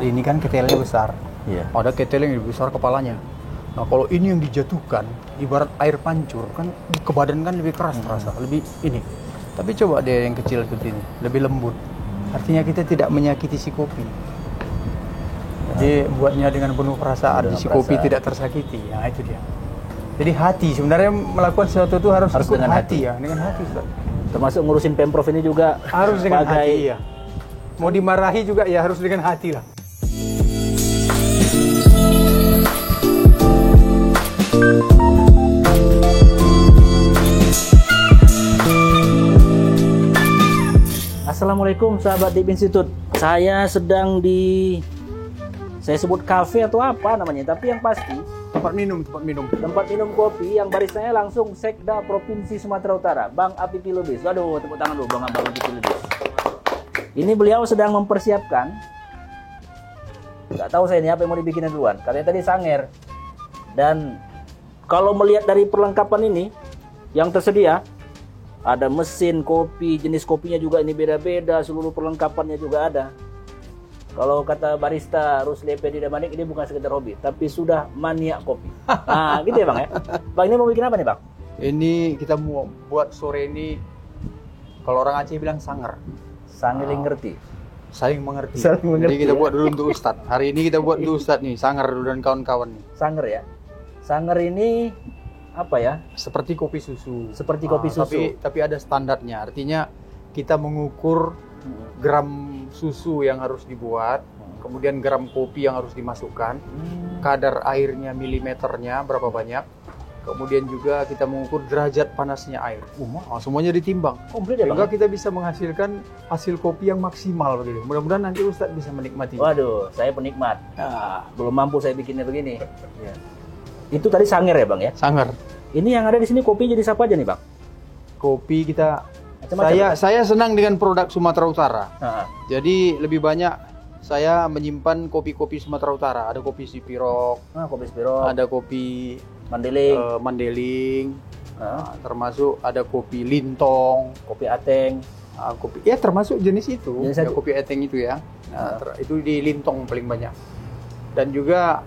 Ustadz, ini kan ketelnya besar. Iya. Ada ketel yang lebih besar kepalanya. Nah, kalau ini yang dijatuhkan, ibarat air pancur, kan ke badan kan lebih keras terasa, lebih ini. Tapi coba deh yang kecil seperti ini, lebih lembut. Artinya kita tidak menyakiti si kopi. Jadi buatnya dengan penuh perasaan, Dengan si kopi perasaan. tidak tersakiti. Nah, itu dia. Jadi hati sebenarnya melakukan sesuatu itu harus dengan hati. ya, dengan hati, Ustaz. Termasuk ngurusin Pemprov ini juga Harus dengan sebagai- hati ya. Mau dimarahi juga ya harus dengan hati lah. Assalamualaikum sahabat Deep Institute. Saya sedang di, saya sebut kafe atau apa namanya, tapi yang pasti Tempat minum. tempat minum kopi yang baristanya langsung Sekda Provinsi Sumatera Utara, Bang Apipi Lubis. Waduh, tepuk tangan dulu Bang Apipi Lubis. Ini beliau sedang mempersiapkan, nggak tahu saya ini apa yang mau dibikinnya duluan. Katanya tadi sanger. Dan kalau melihat dari perlengkapan ini yang tersedia, ada mesin kopi, jenis kopinya juga ini beda-beda, seluruh perlengkapannya juga ada. Kalau kata barista Rusli Epedi Damanik, ini bukan sekedar hobi, tapi sudah maniak kopi. Nah, gitu ya Bang ya. Bang, ini mau bikin apa nih Bang? Ini kita mau buat sore ini, kalau orang Aceh bilang sanger. Sangiling ngerti. Saling mengerti. Saling mengerti, Jadi kita ya. buat dulu untuk Ustadz. Hari ini kita buat untuk Ustadz nih, sanger dulu dan kawan-kawan nih. Sanger ya. Sanger ini apa ya? Seperti kopi susu. Seperti kopi susu. Tapi ada standarnya. Artinya kita mengukur gram susu yang harus dibuat, kemudian gram kopi yang harus dimasukkan, kadar airnya, milimeternya berapa banyak, kemudian juga kita mengukur derajat panasnya air. Semuanya ditimbang. Komplit ya Sehingga Bang? kita bisa menghasilkan hasil kopi yang maksimal begitu. Mudah-mudahan nanti Ustadz bisa menikmati. Waduh, saya penikmat. Belum mampu saya bikinnya begini. Ya. Itu tadi sanger ya Bang ya? Sanger. Ini yang ada di sini kopi jadi apa aja nih Bang? Kopi kita Macam-macam. saya senang dengan produk Sumatera Utara. Nah, Jadi lebih banyak saya menyimpan kopi-kopi Sumatera Utara. Ada kopi Sipirok, kopi Spiro, ada kopi Mandeling, Mandeling, termasuk ada kopi Lintong, kopi Ateng. kopi ya termasuk jenis itu, Jenis ya, itu. kopi eteng itu ya. Itu di Lintong paling banyak. Dan juga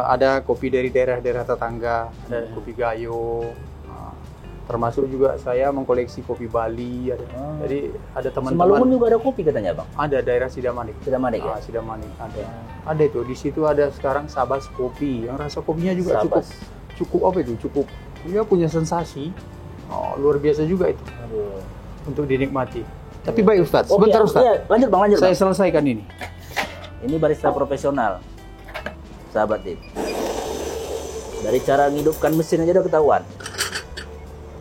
ada kopi dari daerah-daerah tetangga, ada kopi Gayo. Termasuk juga saya mengkoleksi kopi Bali. Jadi ada Simalungun teman-teman. juga ada kopi katanya Bang? Ada daerah Sidamanik. Sidamanik ya? Sidamanik ada. Ada itu. Di situ ada sekarang Sabas Kopi. Yang rasa kopinya juga Sabas. cukup apa itu? Cukup. Dia punya sensasi. Luar biasa juga itu Aduh. untuk dinikmati. Tapi baik Ustadz. Oke, Sebentar Ustadz. iya, lanjut Bang, lanjut Saya Bang. selesaikan ini. Ini barista profesional, sahabat Deep. Dari cara ngidupkan mesin aja udah ketahuan.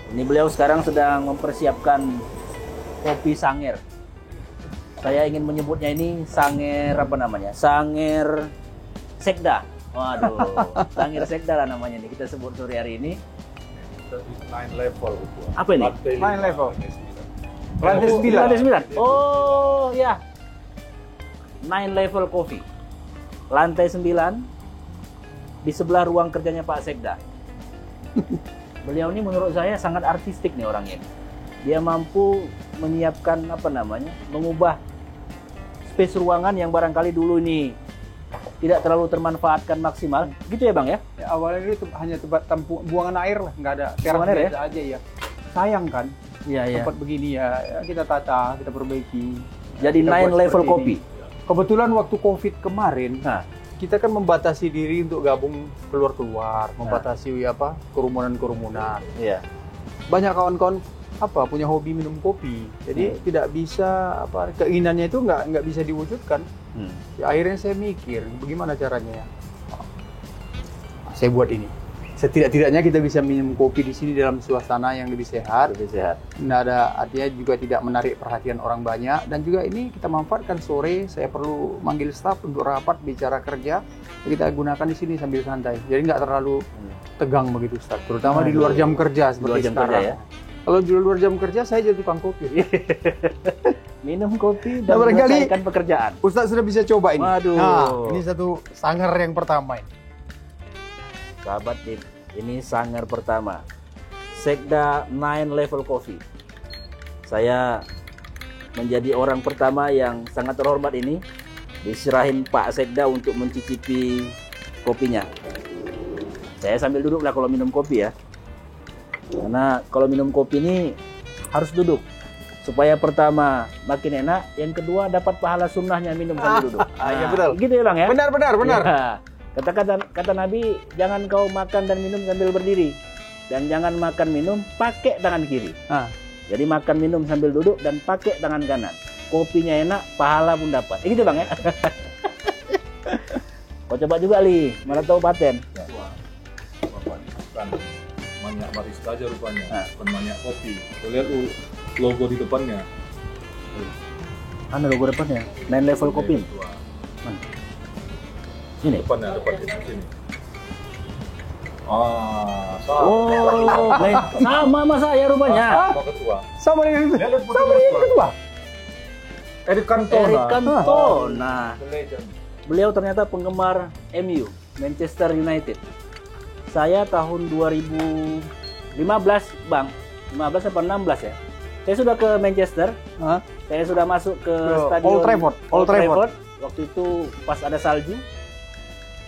Ini beliau sekarang sedang mempersiapkan kopi sanger. Saya ingin menyebutnya ini sanger apa namanya? Sanger Sekda. Waduh, sanger Sekda lah namanya nih kita sebut sore hari ini. 9 level itu. Apa ini? Lantai 9 level. Lantai 9. Lantai 9. Oh ya. 9 level coffee. Lantai 9 di sebelah ruang kerjanya Pak Sekda. Beliau ini menurut saya sangat artistik nih orangnya. Dia mampu menyiapkan apa namanya? Mengubah space ruangan yang barangkali dulu ini tidak terlalu termanfaatkan maksimal. Gitu ya Bang ya? Ya, awalnya itu hanya tempat buangan air lah, nggak ada teras Buangan air ya? biasa aja ya. Sayang kan Iya, iya. tempat begini ya kita tata, kita perbaiki. Jadi Kita 9 buat level seperti kopi. ini. Kebetulan waktu Covid kemarin, Nah, kita kan membatasi diri untuk gabung keluar-keluar, membatasi kerumunan-kerumunan. iya. Banyak kawan-kawan punya hobi minum kopi, jadi tidak bisa keinginannya itu nggak bisa diwujudkan. Ya, akhirnya saya mikir bagaimana caranya ya. Saya buat ini. Setidak-tidaknya kita bisa minum kopi di sini dalam suasana yang lebih sehat. Lebih sehat. Nggak ada artinya juga tidak menarik perhatian orang banyak, dan juga ini kita manfaatkan sore saya perlu manggil staf untuk rapat bicara kerja, kita gunakan di sini sambil santai, jadi nggak terlalu tegang begitu Ustaz, terutama di luar jam kerja seperti Luar jam sekarang kerja ya. Kalau di luar jam kerja saya jadi tukang kopi. Minum kopi Nah, dan barangkali- menyelesaikan pekerjaan. Ustaz sudah bisa coba ini. Waduh. Nah, ini satu sanger yang pertama ini. Sahabat Deep, ini sanger pertama. Sekda 9 level coffee. Saya menjadi orang pertama yang sangat terhormat ini diserahin Pak Sekda untuk mencicipi kopinya. Saya sambil duduk lah kalau minum kopi ya. Karena kalau minum kopi ini harus duduk. Supaya pertama makin enak, yang kedua dapat pahala sunnahnya minum sambil duduk. Iya betul. Gitu ya Bang ya? Benar. Ya. Kata Nabi, jangan kau makan dan minum sambil berdiri. Dan jangan makan minum pakai tangan kiri. Jadi makan minum sambil duduk dan pakai tangan kanan. Kopinya enak, pahala pun dapat. Gitu Bang ya? Kau coba juga Li, mana tahu paten. Bukan banyak barista aja rupanya, bukan banyak kopi. Kau lihat logo di depannya. Mana logo depannya? 9 level kopi. Ini. Depannya, depan sini. Sama. Oh, sama sama saya rupanya. Sama ketua. Sama dengan ketua. Eric Cantona. Eric Cantona. The legend. Beliau ternyata penggemar MU, Manchester United. Saya tahun 2015, Bang. 15 atau 16 ya. Saya sudah ke Manchester. Saya sudah masuk ke stadion Old Trafford. Waktu itu pas ada salju.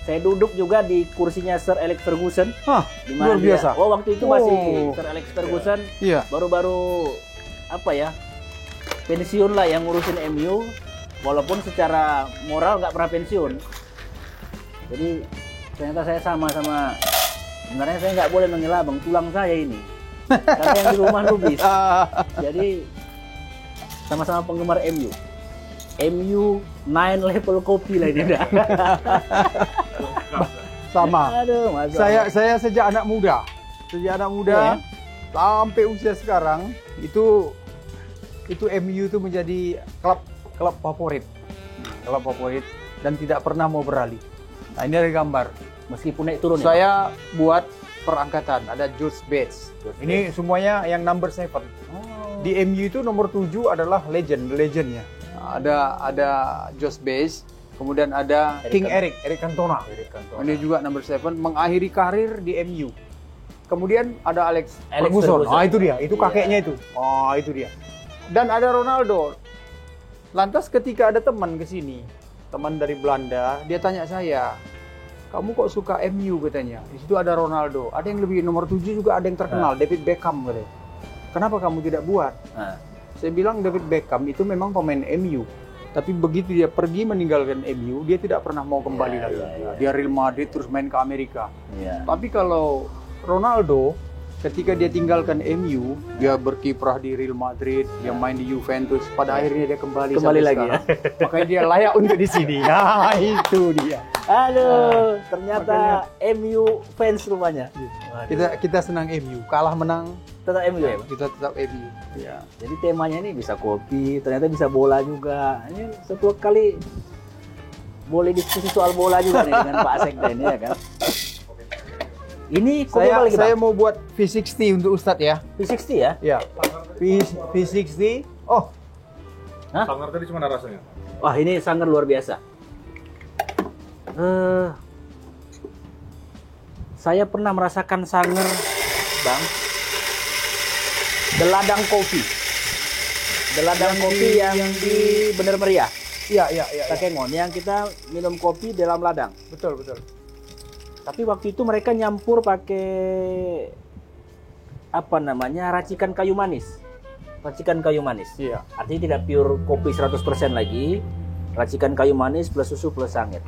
Saya duduk juga di kursinya Sir Alex Ferguson. Di mana Luar biasa. Oh, waktu itu masih Sir Alex Ferguson. Iya. Baru-baru apa ya? Pensiun lah yang ngurusin MU. Walaupun secara moral nggak pernah pensiun. Jadi ternyata saya sama sebenarnya saya nggak boleh menghela Bang, tulang saya ini. Karena yang di rumah Rubis. Jadi sama-sama penggemar MU. MU 9 level kopi lah ini dah. Sama. Aduh, Saya sejak anak muda ya? Sampai usia sekarang itu MU itu menjadi klub favorit. Klub favorit dan tidak pernah mau beralih. Nah, ini ada gambar. Meskipun naik turun Saya buat perangkatan, ada George Bates. Ini semuanya yang number 7. Di MU itu nomor 7 adalah legendnya. Ada George Bates, kemudian ada Eric Cantona. Ini juga number 7 mengakhiri karir di MU. Kemudian ada Alex Ferguson. Itu dia, itu kakeknya itu. Itu dia. Dan ada Ronaldo. Lantas ketika ada teman ke sini, teman dari Belanda, dia tanya saya, "Kamu kok suka MU?" katanya. Di situ ada Ronaldo. Ada yang lebih nomor 7 juga, ada yang terkenal, David Beckham katanya. "Kenapa kamu tidak buat?" Saya bilang David Beckham itu memang pemain MU. Tapi begitu dia pergi meninggalkan MU, dia tidak pernah mau kembali lagi. Dia Real Madrid terus main ke Amerika. Tapi kalau Ronaldo, ketika dia tinggalkan MU, dia berkiprah di Real Madrid, dia main di Juventus, pada akhirnya dia kembali lagi sekarang. Makanya dia layak untuk di sini. Nah, itu dia. Aduh, ternyata MU fans rupanya. Kita senang MU, kalah menang Tetap MU ya, Bang? kita tetap MU. Ya. Jadi temanya ini bisa kopi, ternyata bisa bola juga. Ini satu kali boleh diskusi soal bola juga nih dengan Pak Sekda ini ya kan. Ini Saya mau buat V60 untuk Ustadz ya. V60 ya? Ya. V60. Oh, Sangar tadi gimana rasanya? Wah, ini sangat luar biasa. Saya pernah merasakan sangar, Bang. Deladang kopi. Deladang kopi yang di Bener Meriah. iya. Takengon yang kita minum kopi dalam ladang. Betul. Tapi waktu itu mereka nyampur pakai apa namanya? Racikan kayu manis. Iya. Artinya tidak pure kopi 100% lagi. Racikan kayu manis plus susu plus sangit.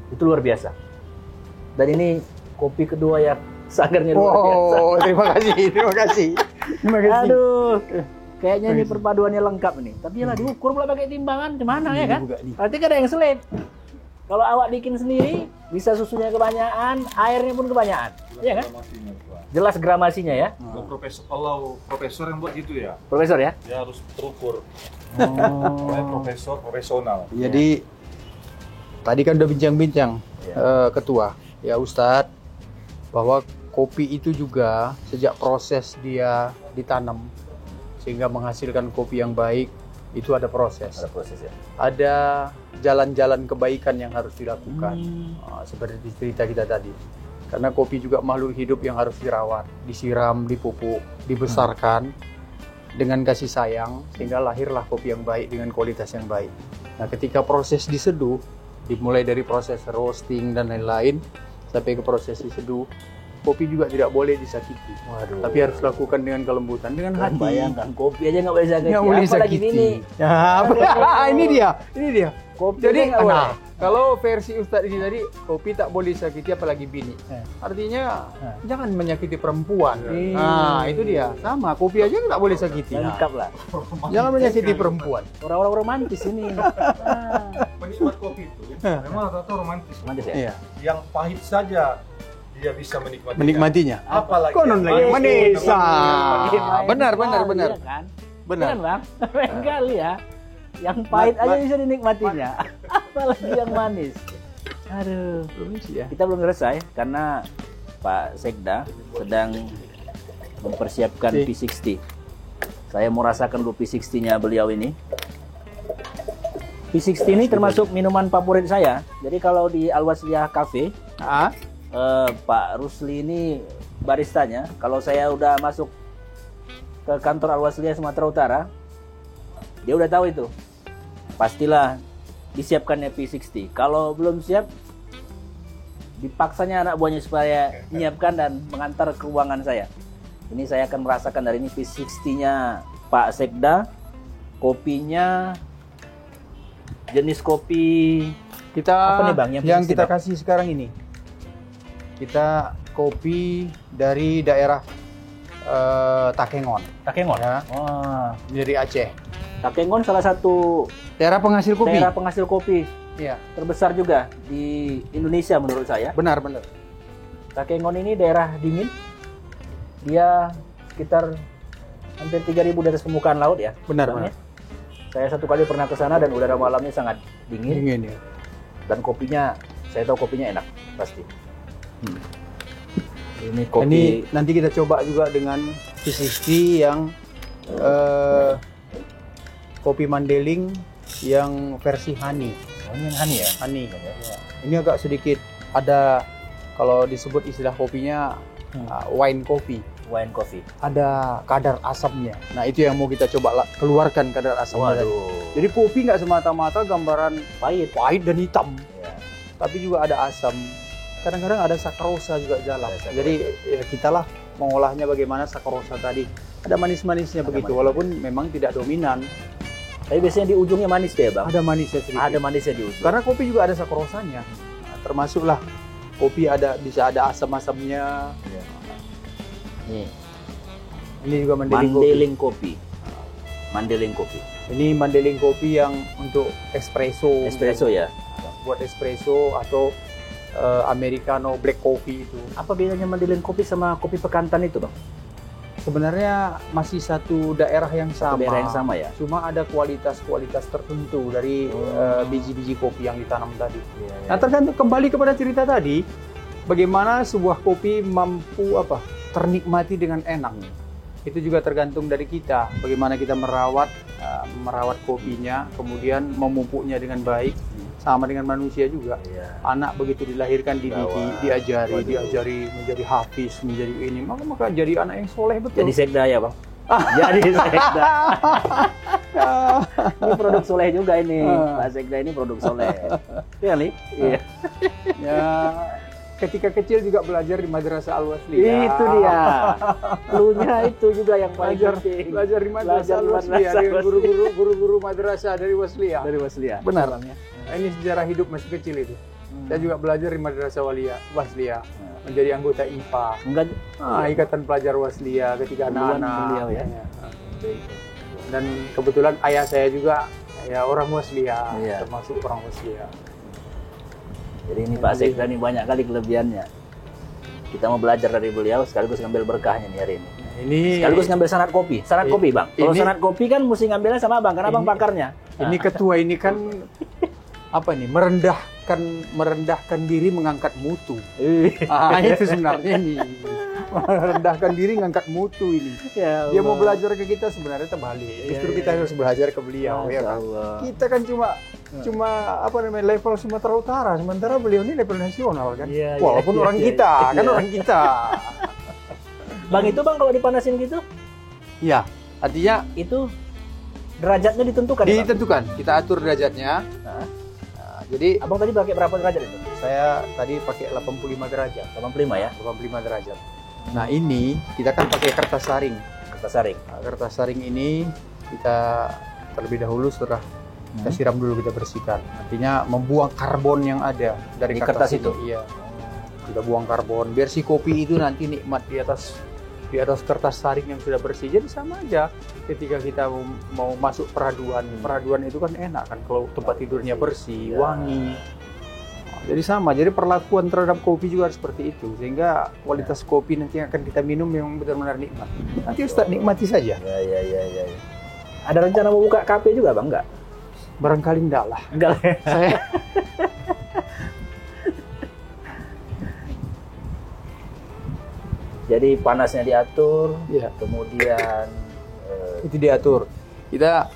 Itu luar biasa. Dan ini kopi kedua yang sangarnya luar biasa. Oh, terima kasih. Aduh. Kayaknya ini perpaduannya lengkap nih. Tapi ya lah diukur pula pakai timbangan, gimana ya kan? Berarti kan ada yang selip. Kalau awak bikin sendiri, bisa susunya kebanyakan, airnya pun kebanyakan. Iya kan? Jelas gramasinya ya. Kalau profesor yang buat gitu ya, Profesor ya? dia harus terukur. Oleh profesor profesional. Jadi tadi kan udah bincang-bincang ketua, ya Ustadz, bahwa kopi itu juga sejak proses dia ditanam sehingga menghasilkan kopi yang baik, itu ada proses. Ada proses ya. Ada jalan-jalan kebaikan yang harus dilakukan. Seperti cerita kita tadi. Karena kopi juga makhluk hidup yang harus dirawat, disiram, dipupuk, dibesarkan dengan kasih sayang, sehingga lahirlah kopi yang baik dengan kualitas yang baik. Nah, ketika proses diseduh, dimulai dari proses roasting dan lain-lain sampai ke proses diseduh, kopi juga tidak boleh disakiti. Waduh. Tapi harus lakukan dengan kelembutan, dengan hati. Bayangkan kopi aja nggak boleh sakit. Nggak boleh Apalagi sakiti. ini. Nah, ini dia. Kopi Jadi, aja nggak boleh. kalau versi Ustadz ini tadi, kopi tak boleh disakiti apalagi bini. Artinya, jangan menyakiti perempuan. Nah, itu dia. Sama, kopi aja nggak boleh sakiti. Lengkap lah. Jangan menyakiti perempuan. Orang-orang romantis ini. Penikmat kopi itu memang rata-rata romantis. Romantis ya? Iya. Yang pahit saja dia bisa Menikmatinya. Apalagi Konon lagi yang manis. Main Benar. iya kan? Benar. Kan, Bang? Keren kali ya. Yang pahit aja bisa dinikmatinya. Apalagi yang manis. Aduh. Ya. Kita belum selesai karena Pak Sekda sedang mempersiapkan P60. Saya mau rasakan dulu P60-nya beliau ini. P60 ini termasuk minuman favorit saya. Jadi kalau di Al-Wasliyah Cafe, Pak Rusli ini baristanya. Kalau saya udah masuk ke kantor Al-Wasliyah Sumatera Utara, dia udah tahu itu. Pastilah disiapkannya P60. Kalau belum siap, dipaksanya anak buahnya supaya menyiapkan dan mengantar ke ruangan saya. Ini saya akan merasakan dari ini P60-nya Pak Sekda. Kopinya jenis kopi apa nih, Bang, yang P60, kita Bang? kasih sekarang ini. Kita kopi dari daerah Takengon. Takengon. Ya. Wah, Dari Aceh. Takengon salah satu Daerah penghasil kopi. daerah penghasil kopi Iya. terbesar juga di Indonesia menurut saya. Benar. Takengon ini daerah dingin. Dia sekitar hampir 3.000 di atas permukaan laut ya. Benar. Saya satu kali pernah ke sana dan udara malamnya sangat dingin. Dingin ya. Dan kopinya, saya tahu kopinya enak pasti. Ini kopi. Ini nanti kita coba juga dengan P60 yang kopi Mandeling yang versi honey. Oh, ini yang honey ya? Honey. Ini agak sedikit ada, kalau disebut istilah kopinya wine coffee. Wine coffee. Ada kadar asamnya. Nah, itu yang mau kita coba keluarkan kadar asamnya. Waduh. Jadi kopi nggak semata-mata gambaran pahit dan hitam, Ya. tapi juga ada asam. Kadang-kadang ada sakrosa juga jalan. Ada sakrosa. Jadi ya, kitalah mengolahnya bagaimana sakrosa tadi. Ada manis-manisnya begitu, walaupun memang tidak dominan. Tapi biasanya di ujungnya manis deh, Bang. Ada manisnya sedikit. Ada manisnya di ujung. Karena kopi juga ada sakrosanya. Nah, termasuklah kopi bisa ada asam-asamnya. Nih, Ini juga Mandeling kopi. Mandeling kopi. Mandeling kopi. Ini Mandeling kopi yang untuk espresso. Espresso ya. Buat espresso atau americano black coffee itu. Apa bedanya Mandeling kopi sama kopi Pekantan itu, Bang? Sebenarnya masih satu daerah yang sama. Daerah yang sama ya. Cuma ada kualitas-kualitas tertentu dari biji-biji kopi yang ditanam tadi. Iya. Nah, tergantung kembali kepada cerita tadi, bagaimana sebuah kopi mampu ternikmati dengan enak. Itu juga tergantung dari kita, bagaimana kita merawat kopinya, kemudian memupuknya dengan baik. Sama dengan manusia juga. Iya. Anak begitu dilahirkan dididik, diajari menjadi hafiz, menjadi ini, maka jadi anak yang soleh betul. Jadi sekda ya, Bang. Jadi sekda. Ini produk soleh juga ini. Pak Sekda ini produk soleh. Iya, Li? Iya. Ya, ketika kecil juga belajar di Madrasah Al-Wasliyah. Itu dia. Cluenya itu juga yang paling penting. Belajar di Madrasah Al-Wasliyah dengan guru-guru madrasah dari Wasliyah. Dari Wasliyah. Benar. Ini sejarah hidup masih kecil itu. Saya juga belajar di Madrasah Wasliyah. Menjadi anggota IPA. Enggak. Ikatan Pelajar Wasliyah ketika anak-anak. Beliau ya. Dan kebetulan ayah saya juga ya orang Wasliyah, Iya. termasuk orang Wasliyah. Jadi ini Pak Sekda ini banyak kali kelebihannya. Kita mau belajar dari beliau sekaligus ngambil berkahnya nih hari ini. Ini Sekaligus ngambil sanad kopi. Sanad kopi, Bang. Kalau ini- sanad kopi kan mesti ngambilnya sama Abang karena Abang pakarnya. ini ketua ini kan apa nih, merendahkan diri, mengangkat mutu. Itu sebenarnya nih, merendahkan diri, mengangkat mutu ini. Ya Dia mau Allah. belajar ke kita, sebenarnya terbalik. Justru Iya, kita iya. harus belajar ke beliau, ya Masya kan? Allah. Kita kan cuma apa namanya, level Sumatera Utara, sementara beliau ini level nasional kan. Iya, iya, Walaupun iya, orang iya, kita, kan iya. orang kita. Bang itu Bang kalau dipanasin gitu, Iya, artinya itu Derajatnya ditentukan ya, Bang? Ditentukan, kita atur derajatnya. Nah, Jadi Abang tadi pakai berapa derajat itu? saya tadi pakai 85 derajat. 85 ya? 85 derajat. Nah ini kita kan pakai kertas saring. Kertas saring. Nah, kertas saring ini kita terlebih dahulu setelah kita siram dulu, kita bersihkan. Artinya membuang karbon yang ada dari Di kertas kertas itu? Iya. Kita buang karbon biar si kopi itu nanti nikmat di atas kertas saring yang sudah bersih. Jadi sama aja ketika kita mau masuk peraduan. Peraduan itu kan enak kan kalau tempat tidurnya bersih, wangi. Jadi sama, jadi perlakuan terhadap kopi juga harus seperti itu, sehingga kualitas kopi nanti yang akan kita minum memang benar-benar nikmat. Nanti Ustadz nikmati saja. Ya. Ada rencana mau buka kafe juga, Bang? Enggak? Barangkali enggak lah. Enggak lah. Saya Jadi panasnya diatur, Iya. kemudian itu diatur. Kita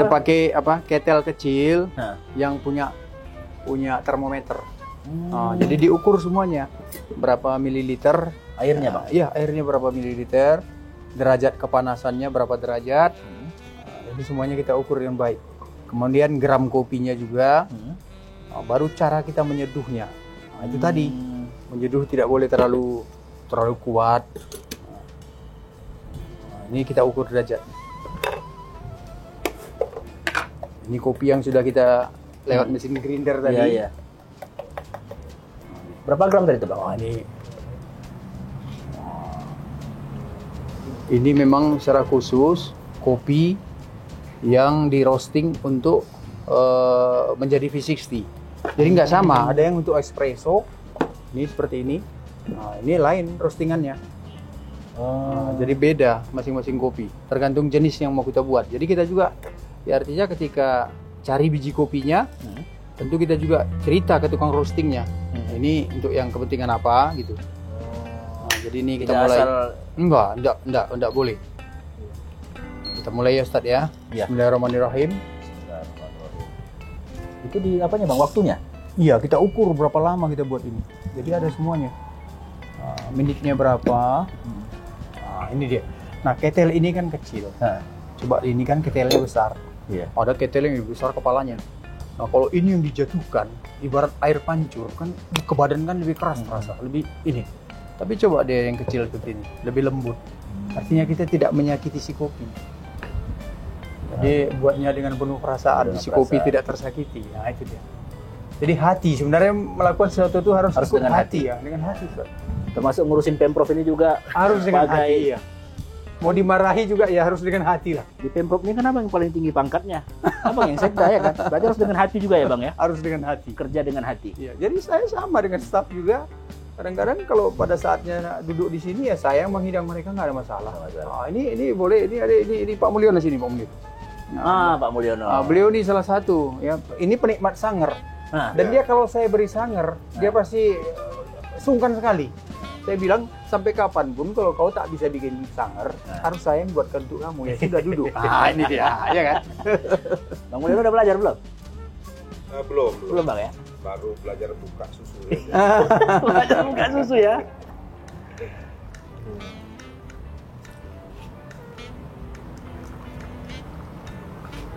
pakai ketel kecil Nah. yang punya termometer. Jadi diukur semuanya berapa mililiter airnya, Bang? Iya, airnya berapa mililiter, derajat kepanasannya berapa derajat. Jadi semuanya kita ukur dengan baik. Kemudian gram kopinya juga. Baru cara kita menyeduhnya. Itu tadi, menyeduh tidak boleh terlalu kuat. Ini kita ukur derajat. Ini kopi yang sudah kita lewat mesin grinder tadi. Iya. Berapa gram tadi itu, Bang? Ini memang secara khusus kopi yang di roasting untuk menjadi V60. Jadi nggak sama, ada yang untuk espresso, ini seperti ini. Nah, ini lain roastingannya. Jadi beda masing-masing kopi, tergantung jenis yang mau kita buat. Jadi kita juga, ya artinya ketika cari biji kopinya, tentu kita juga cerita ke tukang roastingnya. Nah, ini untuk yang kepentingan apa gitu. Nah, jadi ini kita mulai. Enggak boleh. Kita mulai ya Ustadz ya. Iya. Bismillahirrahmanirrahim. Itu di apanya, Bang? Waktunya? Iya, kita ukur berapa lama kita buat ini. Jadi ada semuanya. Menitnya berapa? Ini dia. Nah, ketel ini kan kecil. Coba ini kan ketelnya besar. Iya. Ada ketel yang lebih besar kepalanya. Nah, kalau ini yang dijatuhkan, ibarat air pancur kan ke badan kan lebih keras terasa, lebih ini. Tapi coba deh yang kecil seperti ini, lebih lembut. Artinya kita tidak menyakiti si kopi. Jadi buatnya dengan penuh perasaan, si kopi tidak tersakiti. Nah, itu dia. Jadi hati sebenarnya melakukan sesuatu itu harus dengan hati ya, dengan hati. Termasuk ngurusin Pemprov ini juga Harus dengan sebagai- hati ya. Mau dimarahi juga ya harus dengan hati lah. Di Pemprov ini kan Abang yang paling tinggi pangkatnya. Abang yang sekda ya kan? Berarti harus dengan hati juga ya, Bang ya? Harus dengan hati. Kerja dengan hati. Ya, jadi saya sama dengan staff juga. Kadang-kadang kalau pada saatnya duduk di sini ya saya yang menghidang mereka nggak ada masalah. Ini boleh, ini Pak Mulyono sini, Pak Mulyono. Pak Mulyono. Beliau ini salah satu ya. Ini penikmat sanger. Dan dia kalau saya beri sanger, dia pasti sungkan sekali. Saya bilang sampai kapanpun kalau kau tak bisa bikin sanger, harus saya yang buatkan untuk kamu. Ya sudah duduk. Ini dia, ya kan? Bang Mulyono udah belajar belum? Belum, Bang ya? baru belajar buka susu. Belajar buka susu ya.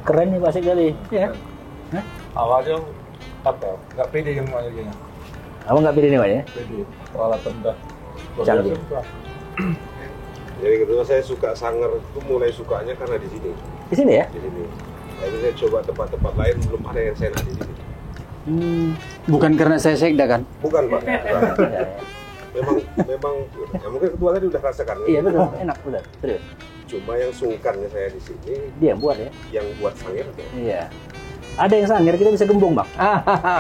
Keren nih Pak Sekali. Ya. Awalnya nggak pede yang akhirnya. Abang nggak pilih nih Pak ya? Pede, peralatan dah. Canggih. Jadi kedua saya suka sanger itu mulai sukanya karena di sini. Di sini ya? Di sini. Jadi saya coba tempat-tempat lain belum ada yang saya di sini. Bukan karena saya sekda kan? Bukan Pak. Bukan. Ya. memang ya mungkin ketua tadi udah rasakan. Iya betul, enak betul, serius. Cuma yang sungkannya saya di sini Dia yang buat ya? yang buat sanger. Iya. Ada yang sangir kita bisa gembung Bang.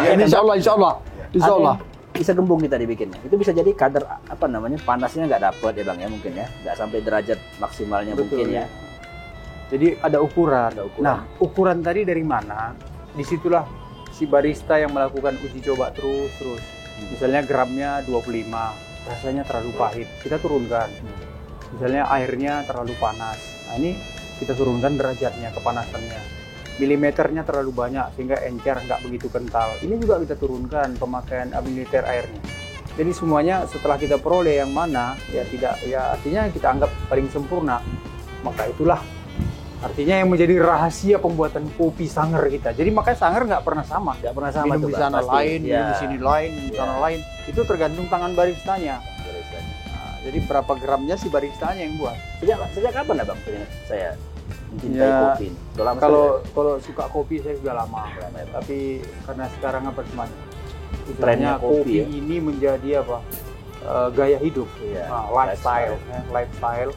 Ini insya Allah. Insya Ada Allah. yang bisa gembung kita dibikinnya. Itu bisa jadi kadar apa namanya panasnya nggak dapat ya Bang ya mungkin ya, nggak sampai derajat maksimalnya Betul, mungkin ya. Jadi ada ukuran. Ada ukuran. Nah, ukuran tadi dari mana? Disitulah si barista yang melakukan uji coba terus. Misalnya gramnya 25, rasanya terlalu pahit, kita turunkan. Misalnya airnya terlalu panas, nah ini kita turunkan derajatnya, kepanasannya. Milimeternya terlalu banyak sehingga encer nggak begitu kental. Ini juga kita turunkan pemakaian mililiter airnya. Jadi semuanya setelah kita peroleh yang mana ya tidak ya artinya kita anggap paling sempurna, maka itulah Artinya yang menjadi rahasia pembuatan kopi Sanger kita. Jadi makanya Sanger nggak pernah sama. Nggak pernah sama Minum tuh, di Bang, sana pasti. lain, minum Ya. di sini lain, minum di sana lain. Itu tergantung tangan baristanya. Nah, jadi berapa gramnya si baristanya yang buat. Sejak kapan Abang saya mencintai Ya, kopi ini? Udah lama Kalau suka kopi saya sudah lama. Lama ya, Bang. Tapi karena sekarang apa cuman Trennya kopi, kopi ya. ini menjadi apa? Gaya hidup, Iya, lifestyle. Lifestyle.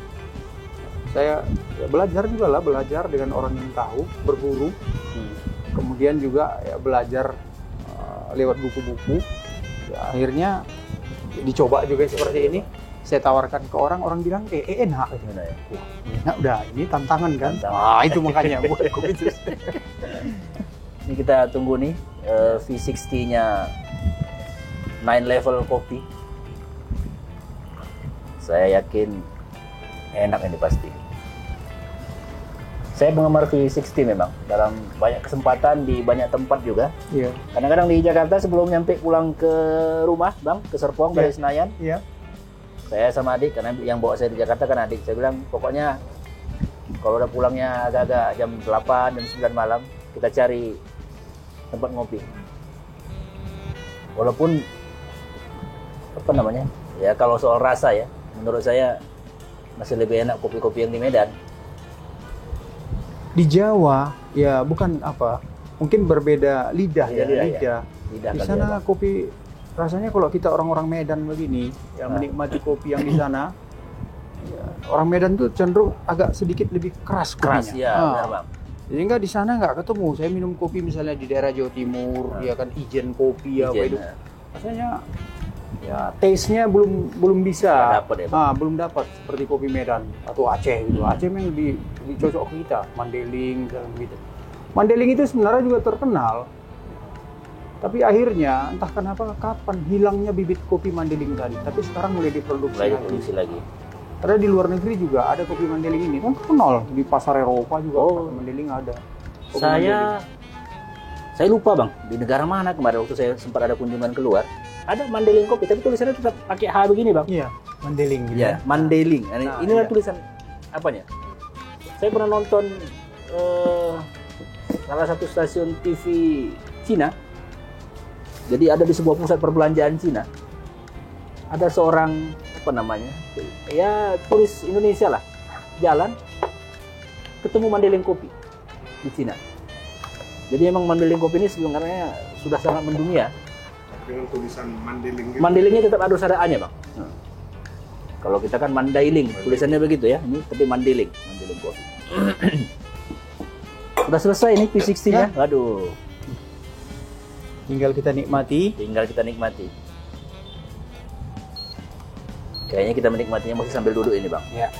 Saya belajar juga lah, belajar dengan orang yang tahu, berguru. Kemudian juga ya, belajar lewat buku-buku. Ya, akhirnya dicoba juga seperti ini. Saya tawarkan ke orang, orang bilang enak. Gimana ya? Wah, enak udah, ini tantangan kan? Tantangan. Itu makanya buat kopi terus. Ini kita tunggu nih V60-nya 9 level kopi. Saya yakin enak ini pasti. Saya penggemar V60 memang. Dalam banyak kesempatan di banyak tempat juga. Iya. Kadang-kadang di Jakarta sebelum nyampe pulang ke rumah, Bang, ke Serpong dari Senayan, Iya. saya sama adik, karena yang bawa saya di Jakarta kan adik. Saya bilang, pokoknya kalau udah pulangnya agak-agak jam 8, jam 9 malam, kita cari tempat ngopi. Walaupun apa namanya? Ya kalau soal rasa ya, menurut saya masih lebih enak kopi-kopi yang di Medan. Di Jawa ya bukan apa, mungkin berbeda lidah Iya, ya, lidah, lidah. Lidah Di kali sana ya, Bang. kopi rasanya kalau kita orang-orang Medan begini yang menikmati kopi yang di sana, ya, orang Medan tuh cenderung agak sedikit lebih keras Keras kopinya. ya, benar Bang. Sehingga di sana nggak ketemu. Saya minum kopi misalnya di daerah Jawa Timur, ya kan Ijen kopi apa Ijen, itu. ya. Rasanya ya taste-nya belum bisa. Nggak dapet ya, Bang? Belum dapat seperti kopi Medan atau Aceh gitu. Aceh memang lebih cocok ke kita, Mandeling dan gitu. Mandeling itu sebenarnya juga terkenal. Tapi akhirnya entah kenapa kapan hilangnya bibit kopi Mandeling tadi. Tapi sekarang mulai diproduksi Mulai lagi. diproduksi lagi. Karena di luar negeri juga ada kopi Mandeling ini. Kan terkenal di pasar Eropa juga kopi Mandeling ada. Kopi Saya lupa Bang, di negara mana kemarin waktu saya sempat ada kunjungan keluar, ada Mandeling kopi, tapi tulisannya tetap pakai H begini Bang. Iya, Mandeling gitu. Iya, Mandeling. Nah, Inilah iya. tulisan apanya? Saya pernah nonton salah satu stasiun TV Cina. Jadi ada di sebuah pusat perbelanjaan Cina. Ada seorang apa namanya? Ya turis Indonesia lah. Jalan ketemu Mandeling kopi di Cina. Jadi emang Mandeling kopi ini sebenarnya sudah sangat mendunia. Dengan tulisan Mandeling gitu. Mandelingnya tetap ada A-nya Bang. Kalau kita kan Mandailing, tulisannya begitu ya. Ini tapi Mandeling kopi. Udah selesai nih V60-nya. Waduh, Tinggal kita nikmati. tinggal kita nikmati. Kayaknya kita menikmatinya masih sambil duduk ini Bang. Ya.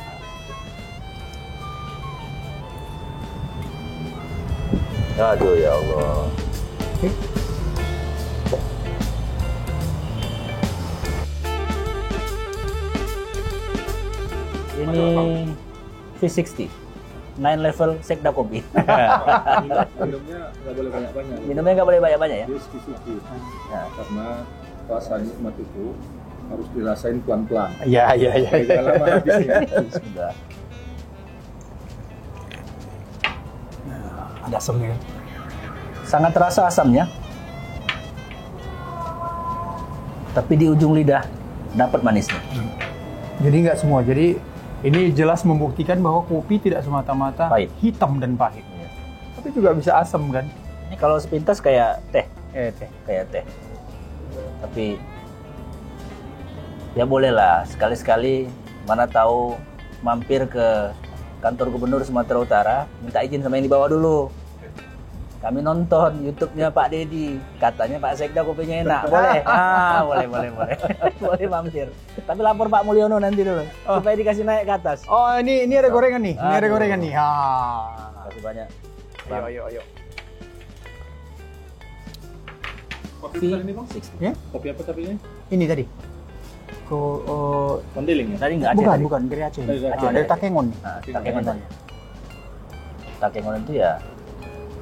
Aduh ya Allah. Ini V60 9 level sekda kopi. Minumnya nggak boleh banyak-banyak. Minumnya nggak boleh banyak-banyak ya. Dia sedikit. Nah, Karena rasa nikmat itu harus dirasain pelan-pelan. Ya. Jangan lama habisnya. sudah. Ada asamnya. Sangat terasa asamnya. Tapi di ujung lidah dapat manisnya. Jadi nggak semua. Jadi ini jelas membuktikan bahwa kopi tidak semata-mata Pahit. hitam dan pahit. Tapi juga bisa asam kan? Ini kalau sepintas kayak teh, Teh. kayak teh. Tapi ya bolehlah sekali-sekali, mana tahu mampir ke kantor gubernur Sumatera Utara, minta izin sama yang di bawah dulu. Kami nonton YouTube-nya Pak Dedi, katanya Pak Sekda kopinya enak, boleh? Boleh. Boleh mampir. Tapi lapor Pak Mulyono nanti dulu, supaya dikasih naik ke atas. Oh ini ada gorengan nih. Ini ada Aduh. gorengan nih. Kasih banyak. Ayo. Kopi apa ini bang? Ya? Kopi apa tapi ini? Ini tadi. Mandeling ya? Tadi nggak Aceh tadi. Bukan dari Aceh. Dari Aceh. Dari Takengon. Nah, Takengon tadi. Takengon itu ya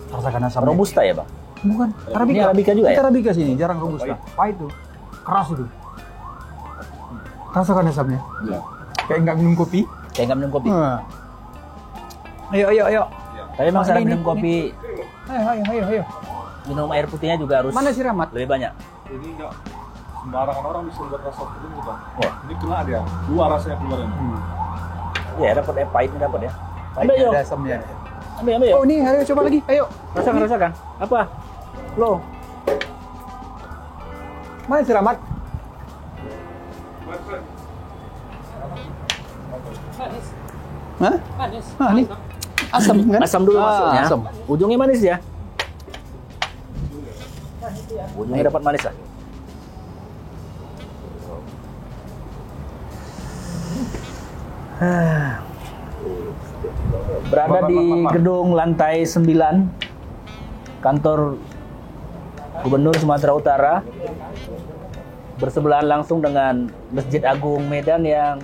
Rasakan asamnya. robusta ya bang? Bukan. Ini Arabica juga ya? Kita Arabica sini, jarang robusta. Pahit tuh. Keras itu. Rasakan asamnya. Iya. Kayak nggak minum kopi. Kayak nggak minum kopi. Nah. Ayo. Tapi memang cara Ini, minum kopi, Ayo. minum air putihnya juga harus Mana si Rahmat? lebih banyak. Ini enggak sembarangan orang bisa buat rasa seperti ini, Bang. Wah. Ini kena dia. Keluar rasanya keluar ini. Ya dapat pahitnya dapat ya. Ambil yuk. Ada asamnya. Ambil yuk. Oh, ini ayo coba lagi. Ayo. Rasakan. Apa? Lo. Mana si Rahmat? Hah? Manis. Ah, ini. Asam kan? Asam dulu masuknya. Asam. Ujungnya manis ya. Ujungnya dapat manis lah. Berada di gedung lantai 9 kantor Gubernur Sumatera Utara, bersebelahan langsung dengan Masjid Agung Medan yang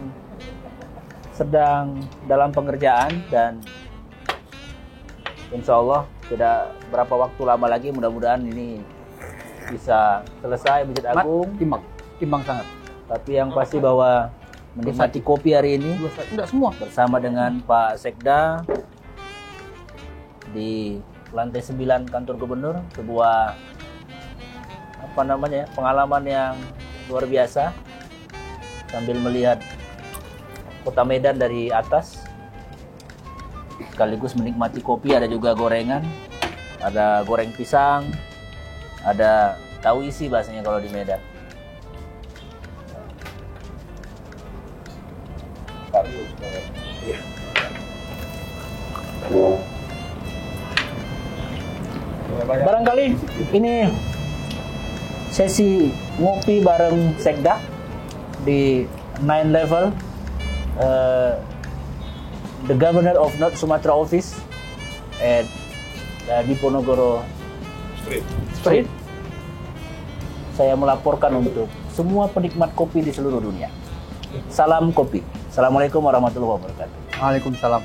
sedang dalam pengerjaan, dan insya Allah tidak berapa waktu lama lagi mudah-mudahan ini bisa selesai Masjid Agung. Timbang sangat. Tapi yang pasti bahwa menikmati kopi hari ini Enggak semua. bersama dengan Pak Sekda di lantai 9 kantor Gubernur, sebuah pengalaman yang luar biasa sambil melihat kota Medan dari atas, sekaligus menikmati kopi. Ada juga gorengan, ada goreng pisang, ada tahu isi bahasanya kalau di Medan. Barangkali ini sesi ngopi bareng Sekda di 9 level, the Governor of North Sumatra Office at Diponegoro Street. Saya melaporkan untuk semua penikmat kopi di seluruh dunia. Salam kopi. Assalamualaikum warahmatullahi wabarakatuh. Waalaikumsalam.